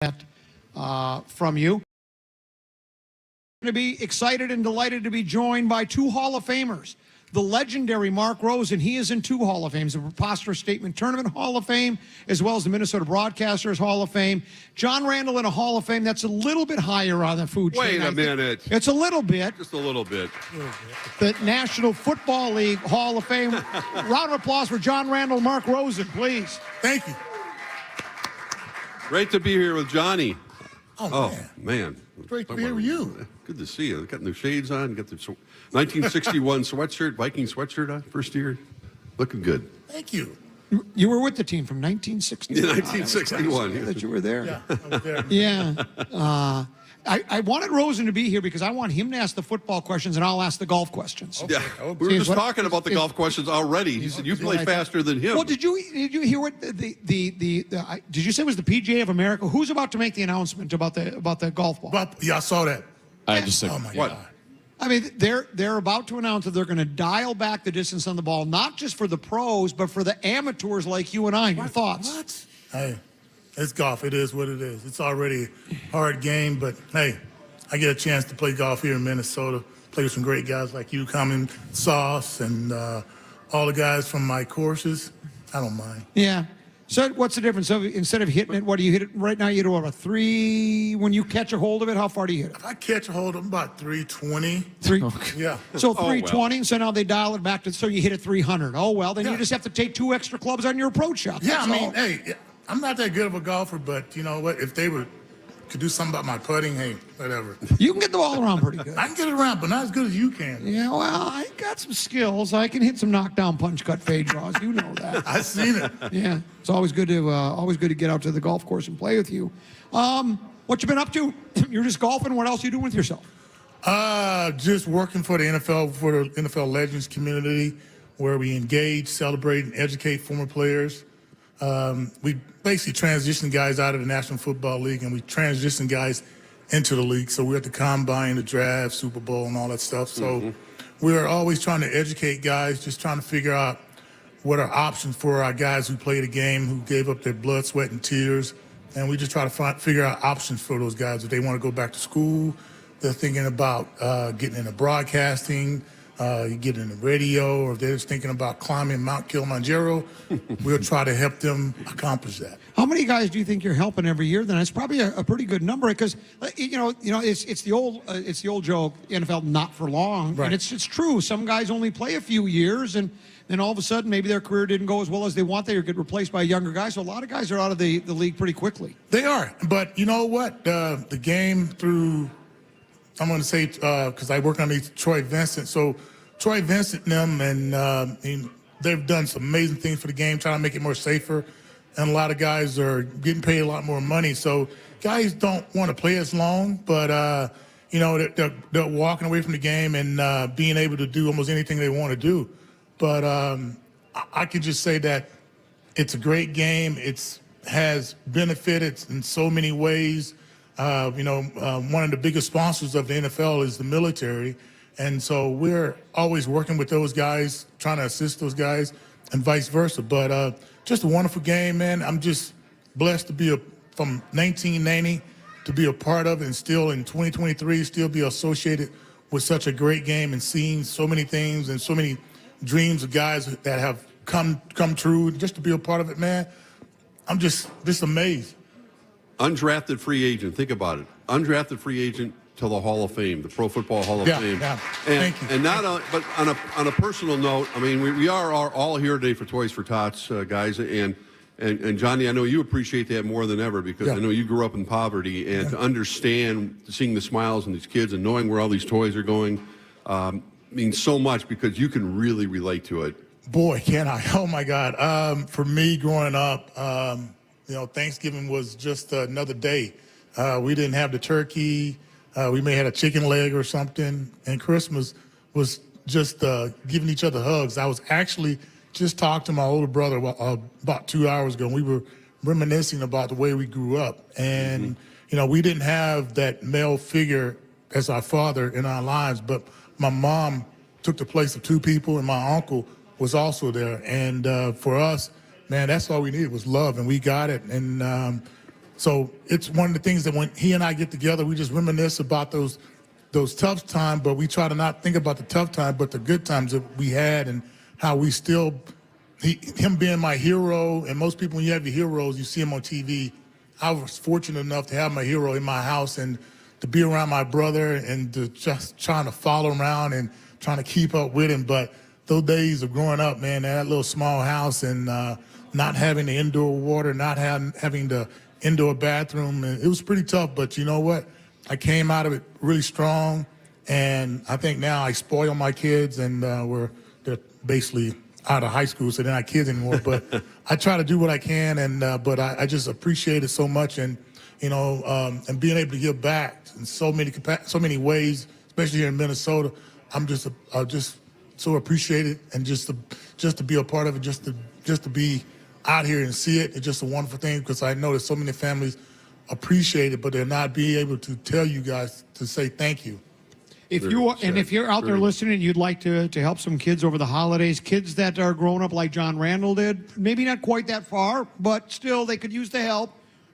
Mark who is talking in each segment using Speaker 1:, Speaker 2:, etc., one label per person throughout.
Speaker 1: from you. Going to be excited and delighted to be joined by two Hall of Famers. The legendary Mark Rosen, he is in two Hall of Fames, the Preposterous Statement Tournament Hall of Fame, as well as the Minnesota Broadcasters Hall of Fame. John Randle in a Hall of Fame that's a little bit higher on the food chain.
Speaker 2: Wait a minute.
Speaker 1: It's a little bit.
Speaker 2: Just a little bit.
Speaker 1: The National Football League Hall of Fame. Round of applause for John Randle, Mark Rosen, please.
Speaker 3: Thank you.
Speaker 2: Great to be here with Johnny.
Speaker 3: Oh man. Great to be here with you.
Speaker 2: Good to see you. Got new shades on. Got the 1961 sweatshirt, Viking sweatshirt on, first year. Looking good.
Speaker 3: Thank you.
Speaker 1: You were with the team from 1961.
Speaker 2: Yeah, 1961.
Speaker 1: That you were there.
Speaker 3: Yeah, I was there.
Speaker 1: Yeah. I wanted Rosen to be here because I want him to ask the football questions and I'll ask the golf questions.
Speaker 2: Yeah, we were just talking about the golf questions already. He said you play faster than him.
Speaker 1: Well, did you hear what did you say it was the PGA of America? Who's about to make the announcement about the golf ball?
Speaker 3: Yeah, I saw that.
Speaker 4: I just said,
Speaker 3: Oh my
Speaker 2: What?
Speaker 3: God.
Speaker 1: I mean, they're about to announce that they're going to dial back the distance on the ball, not just for the pros, but for the amateurs like you and I. Your thoughts?
Speaker 3: What? Hey, it's golf. It is what it is. It's already a hard game, but hey, I get a chance to play golf here in Minnesota. Play with some great guys like you, Common Sauce, and all the guys from my courses. I don't mind.
Speaker 1: Yeah. So what's the difference? So instead of hitting it, what do you hit it right now? You do a 3. When you catch a hold of it, how far do you hit it?
Speaker 3: If I catch a hold of them, about 320.
Speaker 1: 3.
Speaker 3: Yeah.
Speaker 1: So 320. So now they dial it back to so you hit it 300. Oh well, then
Speaker 3: Yeah.
Speaker 1: you just have to take 2 extra clubs on your approach shot.
Speaker 3: Yeah,
Speaker 1: That's
Speaker 3: I mean,
Speaker 1: all.
Speaker 3: hey, I'm not that good of a golfer, but you know what? If they could do something about my putting, hey, whatever.
Speaker 1: You can get the ball around pretty good.
Speaker 3: I can get it around, but not as good as you can.
Speaker 1: Yeah, well, I got some skills. I can hit some knockdown, punch, cut, fade draws. You know that.
Speaker 3: I seen it.
Speaker 1: Yeah, it's always good to get out to the golf course and play with you. What you been up to? You're just golfing. What else you doing with yourself?
Speaker 3: Just working for the NFL Legends community, where we engage, celebrate, and educate former players. We basically transition guys out of the National Football League, and we transition guys into the league. So we're at the Combine, the draft, Super Bowl, and all that stuff. So we're always trying to educate guys, just trying to figure out what are options for our guys who played a game, who gave up their blood, sweat, and tears. And we just try to figure out options for those guys. If they want to go back to school, they're thinking about getting into broadcasting, getting into radio, or if they're just thinking about climbing Mount Kilimanjaro, we'll try to help them accomplish that.
Speaker 1: How many guys do you think you're helping every year? Then it's probably a pretty good number because it's the old joke, NFL not for long,
Speaker 3: Right.
Speaker 1: and it's true. Some guys only play a few years, and then all of a sudden maybe their career didn't go as well as they want. They get replaced by younger guys. So a lot of guys are out of the league pretty quickly.
Speaker 3: They are, but you know what? The game through, I'm going to say, because I work on these Troy Vincent. So Troy Vincent and them, and they've done some amazing things for the game, trying to make it more safer. And a lot of guys are getting paid a lot more money. So guys don't want to play as long, but, they're walking away from the game and being able to do almost anything they want to do. But I can just say that it's a great game. It has benefited in so many ways. One of the biggest sponsors of the NFL is the military. And so we're always working with those guys, trying to assist those guys and vice versa. But just a wonderful game, man. I'm just blessed to be from 1990 to be a part of it, and still in 2023, still be associated with such a great game and seeing so many things and so many dreams of guys that have come true. Just to be a part of it, man, I'm just amazed.
Speaker 2: Undrafted free agent. Think about it. Undrafted free agent to the Hall of Fame, the Pro Football Hall of Fame.
Speaker 3: Yeah.
Speaker 2: And,
Speaker 3: Thank you.
Speaker 2: And but on a personal note, I mean, we are all here today for Toys for Tots, guys, and Johnny, I know you appreciate that more than ever because I know you grew up in poverty, and to understand, seeing the smiles on these kids and knowing where all these toys are going means so much because you can really relate to it.
Speaker 3: Boy, can I! Oh my God! For me, growing up, Thanksgiving was just another day. We didn't have the turkey. We may have had a chicken leg or something. And Christmas was just giving each other hugs. I was actually just talking to my older brother about 2 hours ago, and we were reminiscing about the way we grew up. And, we didn't have that male figure as our father in our lives, but my mom took the place of 2 people, and my uncle was also there. And for us, man, that's all we needed was love, and we got it. And So it's one of the things that when he and I get together, we just reminisce about those tough times, but we try to not think about the tough times, but the good times that we had and how we still, him being my hero, and most people, when you have your heroes, you see them on TV. I was fortunate enough to have my hero in my house and to be around my brother and to just trying to follow him around and trying to keep up with him. But those days of growing up, man, that little small house and not having the indoor water, not having the indoor bathroom, and it was pretty tough. But you know what? I came out of it really strong, and I think now I spoil my kids, and they're basically out of high school, so they're not kids anymore. But I try to do what I can, and but I just appreciate it so much, and and being able to give back in so many ways, especially here in Minnesota. I'm just so appreciated, and just to be a part of it, just to be out here and see it. It's just a wonderful thing, because I know that so many families appreciate it, but they're not being able to tell you guys to say thank you.
Speaker 1: If you're out there listening and you'd like to help some kids over the holidays, kids that are growing up like John Randle did, maybe not quite that far, but still they could use the help,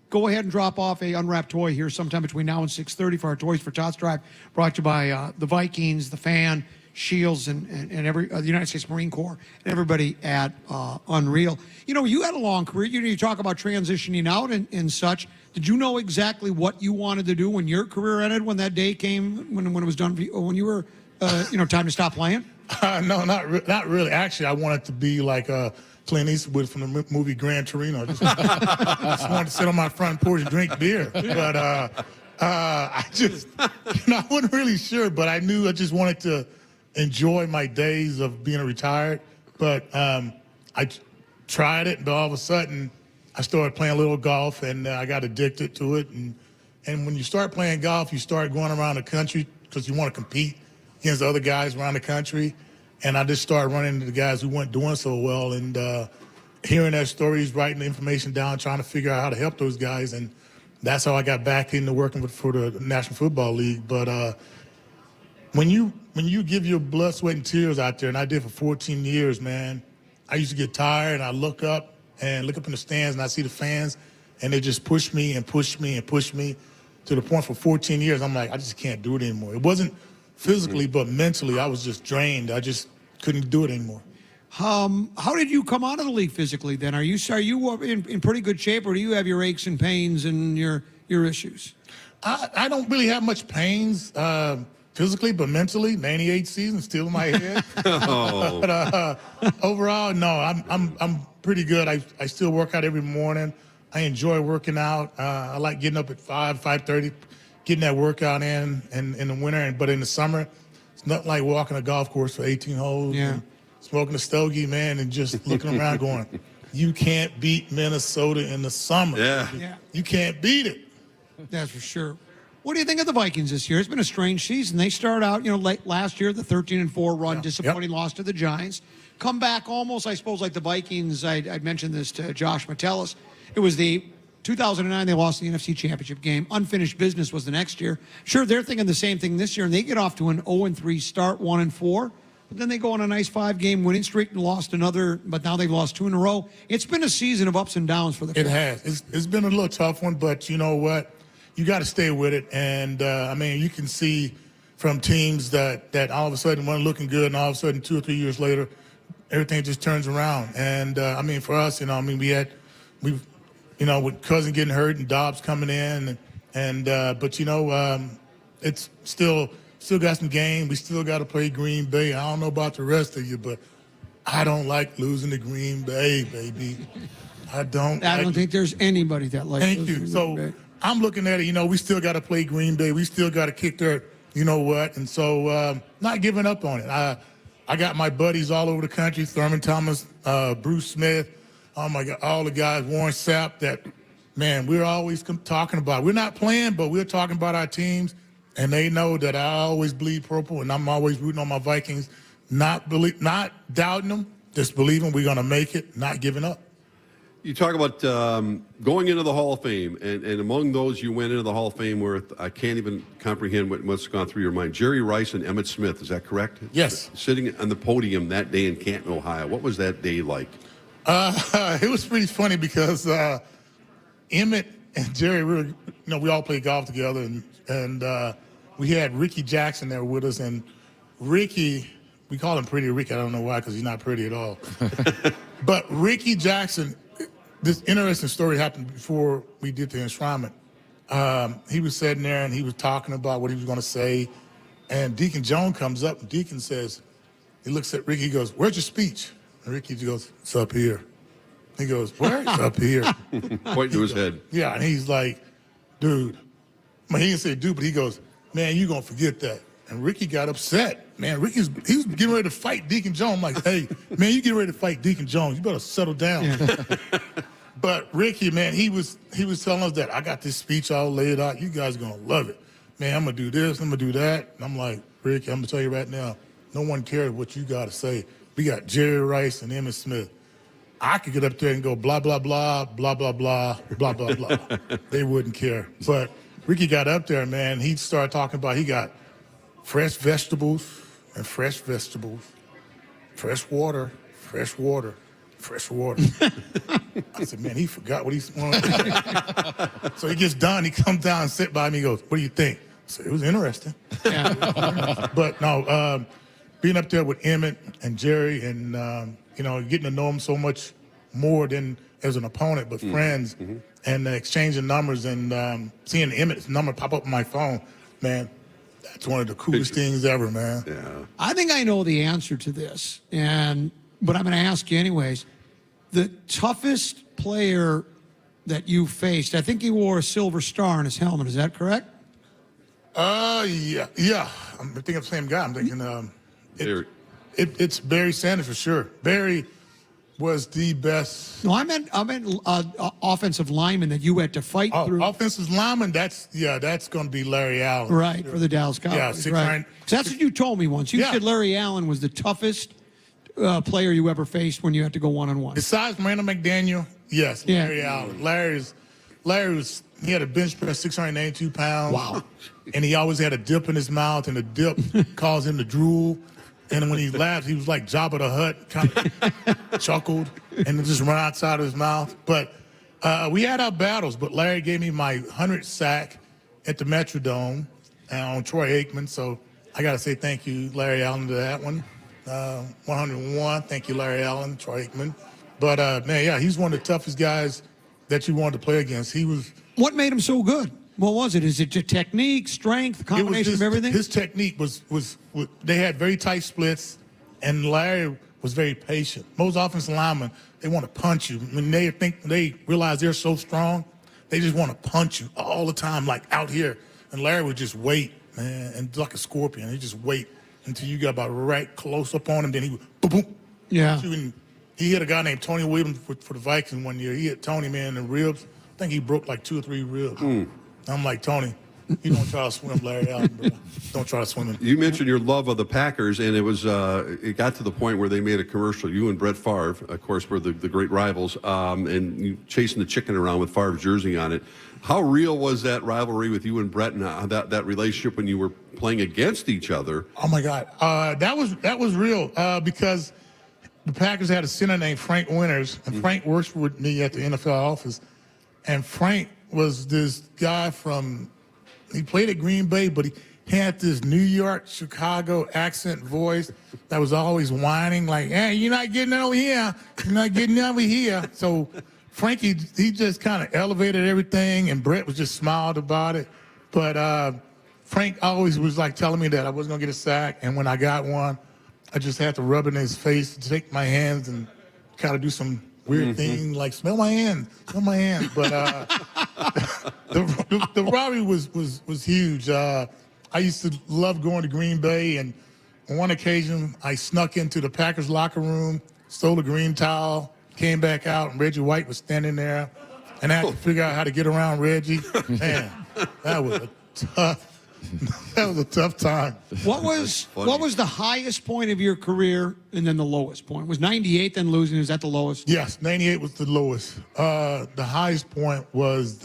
Speaker 1: go ahead and drop off a unwrapped toy here sometime between now and 6:30 for our Toys for Tots drive, brought to you by the Vikings, the Fan, Scheels, and the United States Marine Corps, and everybody at Unreal. You had a long career. You talk about transitioning out and such. Did you know exactly what you wanted to do when your career ended, when that day came, when it was done, when you were, time to stop playing?
Speaker 3: No, not really. Actually, I wanted to be like Clint Eastwood from the movie Gran Torino. I just wanted to sit on my front porch and drink beer. But I wasn't really sure, but I knew I just wanted to enjoy my days of being retired. But I tried it, and all of a sudden, I started playing a little golf, and I got addicted to it. And when you start playing golf, you start going around the country because you want to compete against other guys around the country. And I just started running into the guys who weren't doing so well, and hearing their stories, writing the information down, trying to figure out how to help those guys. And that's how I got back into working for the National Football League. But when you give your blood, sweat, and tears out there, and I did for 14 years, man, I used to get tired, and I look up in the stands, and I see the fans, and they just push me and push me and push me to the point for 14 years. I'm like, I just can't do it anymore. It wasn't physically, but mentally, I was just drained. I just couldn't do it anymore.
Speaker 1: How did you come out of the league physically then? Are you in pretty good shape, or do you have your aches and pains and your issues?
Speaker 3: I don't really have much pains physically, but mentally, 98 seasons still in my head.
Speaker 2: Oh.
Speaker 3: But overall, no, I'm pretty good. I still work out every morning. I enjoy working out. I like getting up at 5:30, getting that workout in the winter. But in the summer, it's nothing like walking a golf course for 18 holes.
Speaker 1: Yeah.
Speaker 3: And smoking a stogie, man, and just looking around going, you can't beat Minnesota in the summer.
Speaker 2: Yeah.
Speaker 3: You can't beat it.
Speaker 1: That's for sure. What do you think of the Vikings this year? It's been a strange season. They start out, late last year, the 13-4 run, disappointing loss to the Giants. Come back almost, I suppose, like the Vikings. I'd mentioned this to Josh Metellus. It was the 2009, they lost the NFC Championship game. Unfinished business was the next year. Sure, they're thinking the same thing this year, and they get off to an 0-3 start, 1-4. But then they go on a nice 5-game winning streak and lost another, but now they've lost 2 in a row. It's been a season of ups and downs for the
Speaker 3: It has. It's been a little tough one, but you know what? You got to stay with it. And, you can see from teams that all of a sudden weren't looking good, and all of a sudden 2 or 3 years later, everything just turns around. And, for us, with Cousin getting hurt and Dobbs coming in, it's still got some game. We still got to play Green Bay. I don't know about the rest of you, but I don't like losing to Green Bay, baby. I don't
Speaker 1: think there's anybody that likes
Speaker 3: Thank you. So I'm looking at it, we still got to play Green Bay. We still got to kick their you-know-what. And so not giving up on it. I got my buddies all over the country, Thurman Thomas, Bruce Smith, oh, my God, all the guys, Warren Sapp, that, man, we're always talking about. We're not playing, but we're talking about our teams. And they know that I always bleed purple, and I'm always rooting on my Vikings, not doubting them, just believing we're going to make it, not giving up.
Speaker 2: You talk about going into the Hall of Fame, and among those you went into the Hall of Fame where I can't even comprehend what must have gone through your mind. Jerry Rice and Emmitt Smith, is that correct?
Speaker 3: Yes.
Speaker 2: Sitting on the podium that day in Canton, Ohio. What was that day like?
Speaker 3: It was pretty funny because Emmitt and Jerry, we all played golf together, and we had Ricky Jackson there with us, and Ricky, we call him Pretty Ricky. I don't know why, because he's not pretty at all. But Ricky Jackson, this interesting story happened before we did the enshrinement. He was sitting there and he was talking about what he was going to say, and Deacon Jones comes up, and Deacon says, he looks at Ricky, he goes, "Where's your speech?" And Ricky goes, "It's up here." He goes, "Where?" "It's up here."
Speaker 2: Pointing to his head.
Speaker 3: Yeah, and he's like, "Dude," he didn't say dude, but he goes, "Man, you gonna forget that." And Ricky got upset. Man, he was getting ready to fight Deacon Jones. I'm like, "Hey, man, you getting ready to fight Deacon Jones? You better settle down." Yeah. But Ricky, man, he was telling us that I got this speech all laid out. You guys are gonna love it. Man, I'm gonna do this, I'm gonna do that. And I'm like, "Ricky, I'm gonna tell you right now, no one cares what you gotta say. We got Jerry Rice and Emmitt Smith. I could get up there and go blah, blah, blah, blah, blah, blah, blah, blah, blah." They wouldn't care. But Ricky got up there, man. He started talking about he got fresh vegetables and fresh vegetables, fresh water, fresh water, fresh water. I said, man, he forgot what he wanted. So he gets done. He comes down and sit by me. He goes, "What do you think?" I said, "It was interesting." Yeah. But no, being up there with Emmett and Jerry and, getting to know him so much more than as an opponent, but friends, and exchanging numbers and seeing Emmett's number pop up on my phone, man, that's one of the coolest things ever, man.
Speaker 2: Yeah.
Speaker 1: I think I know the answer to this, but I'm going to ask you anyways. The toughest player that you faced, I think he wore a silver star on his helmet. Is that correct?
Speaker 3: Yeah. I'm thinking of the same guy. I'm thinking it's Barry Sanders for sure. Barry was the best.
Speaker 1: No, I meant offensive lineman that you had to fight through.
Speaker 3: Offensive lineman, that's going to be Larry Allen.
Speaker 1: Right, for the Dallas Cowboys.
Speaker 3: Yeah,
Speaker 1: right. That's what you told me once. You said Larry Allen was the toughest player you ever faced when you had to go one-on-one.
Speaker 3: Besides Randall McDaniel, yes, Larry Allen. Larry was, he had a bench press 692 pounds.
Speaker 1: Wow.
Speaker 3: And he always had a dip in his mouth, and the dip caused him to drool. And when he laughed, he was like Jabba the Hutt, kind of chuckled, and it just ran outside of his mouth. But we had our battles, but Larry gave me my 100th sack at the Metrodome on Troy Aikman. So I got to say thank you, Larry Allen, to that one. 101, thank you, Larry Allen, Troy Aikman. But, man, yeah, he's one of the toughest guys that you wanted to play against. He was.
Speaker 1: What made him so good? What was it? Is it technique, strength, combination of everything?
Speaker 3: His technique was they had very tight splits, and Larry was very patient. Most offensive linemen, they want to punch you. When they realize they're so strong, they just want to punch you all the time, like out here. And Larry would just wait, man, and like a scorpion. He'd just wait until you got about right close up on him. Then he would boom, boom.
Speaker 1: Yeah.
Speaker 3: And he hit a guy named Tony Williams for the Vikings one year. He hit Tony, man, in the ribs. I think he broke like 2 or 3 ribs. I'm like, "Tony, you don't try to swim, Larry Allen, bro. Don't try to swim."
Speaker 2: You mentioned your love of the Packers, and it got to the point where they made a commercial. You and Brett Favre, of course, were the great rivals, and you chasing the chicken around with Favre's jersey on it. How real was that rivalry with you and Brett, and that relationship when you were playing against each other?
Speaker 3: Oh my God, that was real because the Packers had a center named Frank Winters, and Frank works with me at the NFL office, and Frank was this guy he played at Green Bay, but he had this New York, Chicago accent voice that was always whining like, "Hey, you're not getting over here. You're not getting over here." So Frankie, he just kind of elevated everything, and Brett was just smiled about it. But Frank always was like telling me that I wasn't going to get a sack, and when I got one, I just had to rub it in his face, take my hands, and kind of do some weird thing like smell my hand. But the rivalry was huge. I used to love going to Green Bay, and on one occasion I snuck into the Packers locker room, stole a green towel, came back out, and Reggie White was standing there, and I had to figure out how to get around Reggie. Man, that was a tough time.
Speaker 1: What was the highest point of your career and then the lowest point? Was 98 then losing? Is that the lowest?
Speaker 3: Yes, 98 was the lowest. The highest point was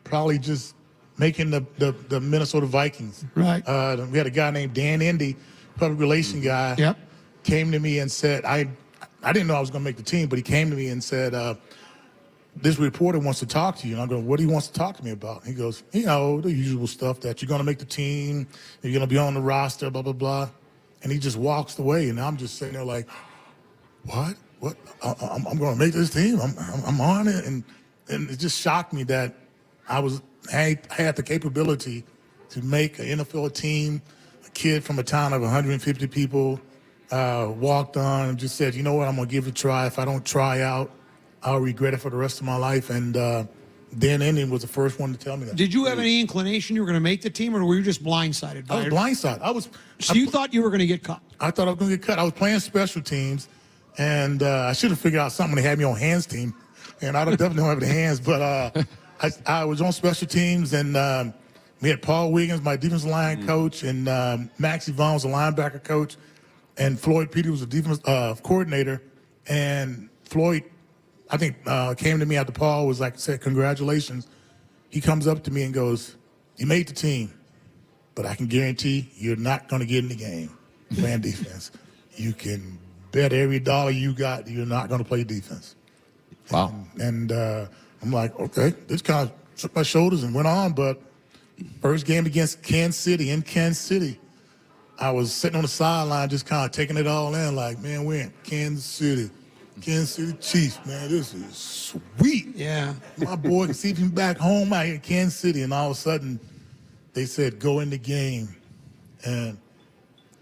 Speaker 3: probably just making the Minnesota Vikings.
Speaker 1: Right.
Speaker 3: We had a guy named Dan Indy, public relation guy.
Speaker 1: Yep.
Speaker 3: Came to me and said, I didn't know I was going to make the team, but he came to me and said, this reporter wants to talk to you. And I go, what do he wants to talk to me about? He goes, you know, the usual stuff that you're going to make the team, you're going to be on the roster, blah, blah, blah. And he just walks away, and I'm just sitting there like, what? What? I'm going to make this team? I'm on it? And it just shocked me that I had the capability to make an NFL team. A kid from a town of 150 people walked on and just said, you know what, I'm going to give it a try. If I don't try out, I'll regret it for the rest of my life. And Dan Indian was the first one to tell me that.
Speaker 1: Did you have any inclination you were going to make the team, or were you just blindsided by
Speaker 3: I was
Speaker 1: it?
Speaker 3: blindsided.
Speaker 1: So you thought you were going to get cut?
Speaker 3: I thought I was going to get cut. I was playing special teams, and I should have figured out something when they had me on hands team. And I definitely don't have the hands, but I was on special teams, and we had Paul Wiggins, my defensive line coach, and Max Yvonne was a linebacker coach, and Floyd Petey was a defense coordinator. And Floyd, I think, came to me after Paul was like, said, congratulations. He comes up to me and goes, you made the team, but I can guarantee you're not going to get in the game playing defense. You can bet every dollar you got you're not going to play defense.
Speaker 4: Wow.
Speaker 3: And I'm like, okay, this kind of shook my shoulders and went on. But first game against Kansas City, I was sitting on the sideline just kind of taking it all in like, man, we're in Kansas City Chiefs, man, this is sweet.
Speaker 1: Yeah.
Speaker 3: My boy can see him back home out here in Kansas City. And all of a sudden, they said, go in the game. And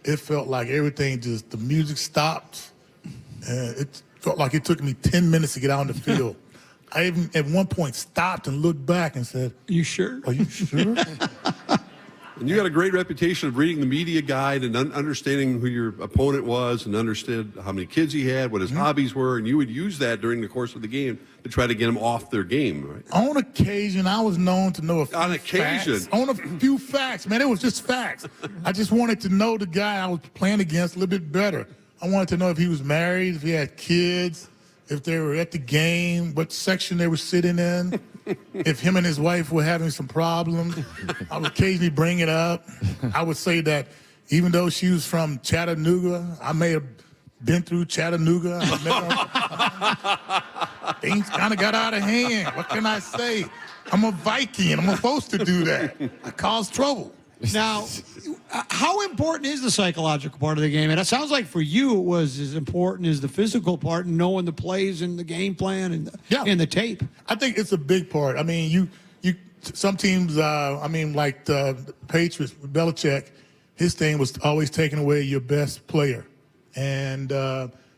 Speaker 3: it felt like everything just, the music stopped. And it felt like it took me 10 minutes to get out on the field. I even at one point stopped and looked back and said,
Speaker 1: You sure?
Speaker 3: are you sure?
Speaker 2: And you got a great reputation of reading the media guide and understanding who your opponent was and understood how many kids he had, what his hobbies were, and you would use that during the course of the game to try to get them off their game, right?
Speaker 3: On occasion, I was known to know a few
Speaker 2: On occasion?
Speaker 3: facts. On a few facts, man. It was just facts. I just wanted to know the guy I was playing against a little bit better. I wanted to know if he was married, if he had kids, if they were at the game, what section they were sitting in, if him and his wife were having some problems. I would occasionally bring it up. I would say that even though she was from Chattanooga, I may have been through Chattanooga. Things kind of got out of hand. What can I say? I'm a Viking, and I'm supposed to do that. I cause trouble.
Speaker 1: Now, how important is the psychological part of the game? And it sounds like for you it was as important as the physical part, and knowing the plays and the game plan and the tape.
Speaker 3: I think it's a big part. I mean, you some teams, like the Patriots, Belichick, his thing was always taking away your best player. And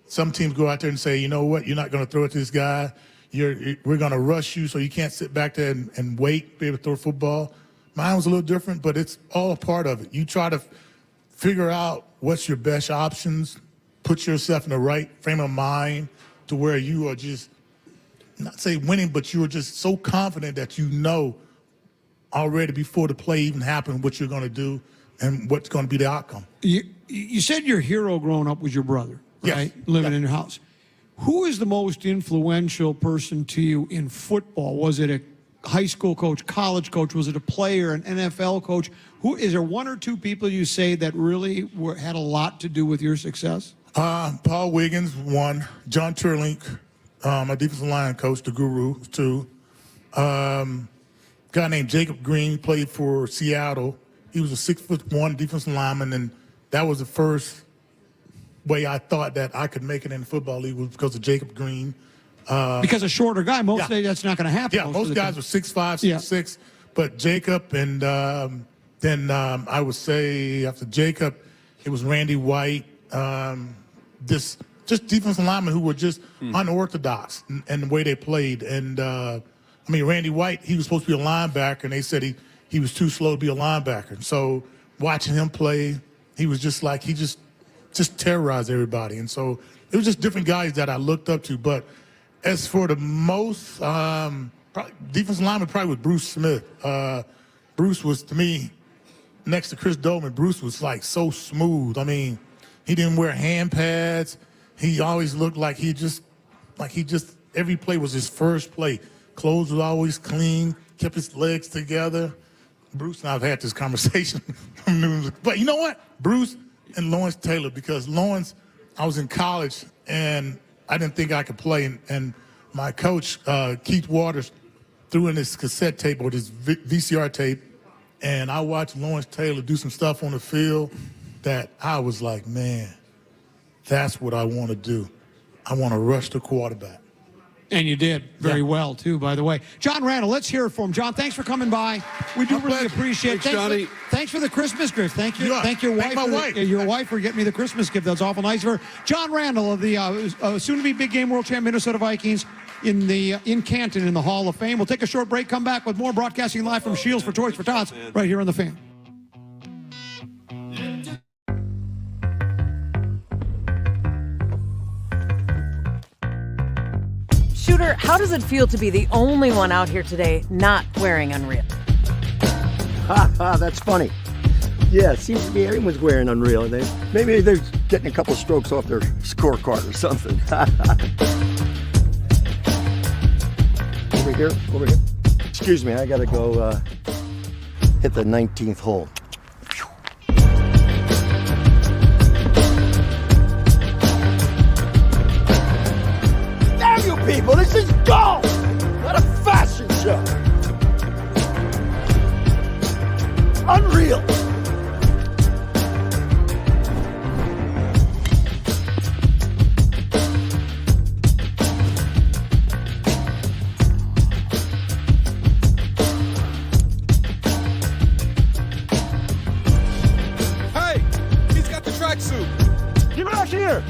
Speaker 3: some teams go out there and say, you know what, you're not going to throw it to this guy. We're going to rush you so you can't sit back there and wait, be able to throw football. Mine was a little different, but it's all a part of it. You try to figure out what's your best options, put yourself in the right frame of mind to where you are just, not say winning, but you are just so confident that you know already before the play even happened what you're going to do and what's going to be the outcome.
Speaker 1: You said your hero growing up was your brother, right?
Speaker 3: Yes.
Speaker 1: Living in your house. Who is the most influential person to you in football? Was it a high school coach, college coach? Was it a player, an NFL coach? Who is there? One or two people you say that really had a lot to do with your success?
Speaker 3: Paul Wiggins, one. John Turlink, my defensive line coach, the guru, two. Guy named Jacob Green played for Seattle. He was a 6'1" defensive lineman, and that was the first way I thought that I could make it in the football league was because of Jacob Green.
Speaker 1: Because a shorter guy, most days that's not going to happen.
Speaker 3: Yeah, most guys were 6'5", 6'6", but Jacob, and then I would say after Jacob, it was Randy White, just defensive linemen who were just unorthodox in the way they played. And Randy White, he was supposed to be a linebacker, and they said he was too slow to be a linebacker. So watching him play, he was just like he just terrorized everybody. And so it was just different guys that I looked up to, but. As for the most, defensive lineman probably was Bruce Smith. Bruce was, to me, next to Chris Dolman, Bruce was like so smooth. I mean, he didn't wear hand pads. He always looked like he just, every play was his first play. Clothes was always clean, kept his legs together. Bruce and I have had this conversation. But you know what? Bruce and Lawrence Taylor, because Lawrence, I was in college and I didn't think I could play. And my coach, Keith Waters, threw in this cassette tape or this VCR tape, and I watched Lawrence Taylor do some stuff on the field that I was like, man, that's what I want to do. I want to rush the quarterback.
Speaker 1: And you did very well, too, by the way. John Randle, let's hear it from him. John, thanks for coming by. We do really appreciate it.
Speaker 2: Thanks, Johnny.
Speaker 1: Thanks for the Christmas gift. Thank you.
Speaker 3: Yeah.
Speaker 1: Thank your
Speaker 3: Thank
Speaker 1: wife.
Speaker 3: my wife.
Speaker 1: Your wife for getting me the Christmas gift. That's awful nice of her. John Randle of the soon-to-be big game world champ Minnesota Vikings in Canton in the Hall of Fame. We'll take a short break, come back with more broadcasting live from Scheels for Toys for Tots right here on The Fan.
Speaker 4: Shooter, how does it feel to be the only one out here today not wearing Unreal?
Speaker 5: That's funny. Yeah, it seems to be everyone's wearing Unreal. Maybe they're getting a couple strokes off their scorecard or something. Over here. Excuse me, I gotta go hit the 19th hole. Damn you people, this is golf, not a fashion show. Unreal.
Speaker 6: Hey, he's got the tracksuit.
Speaker 5: Give it out here.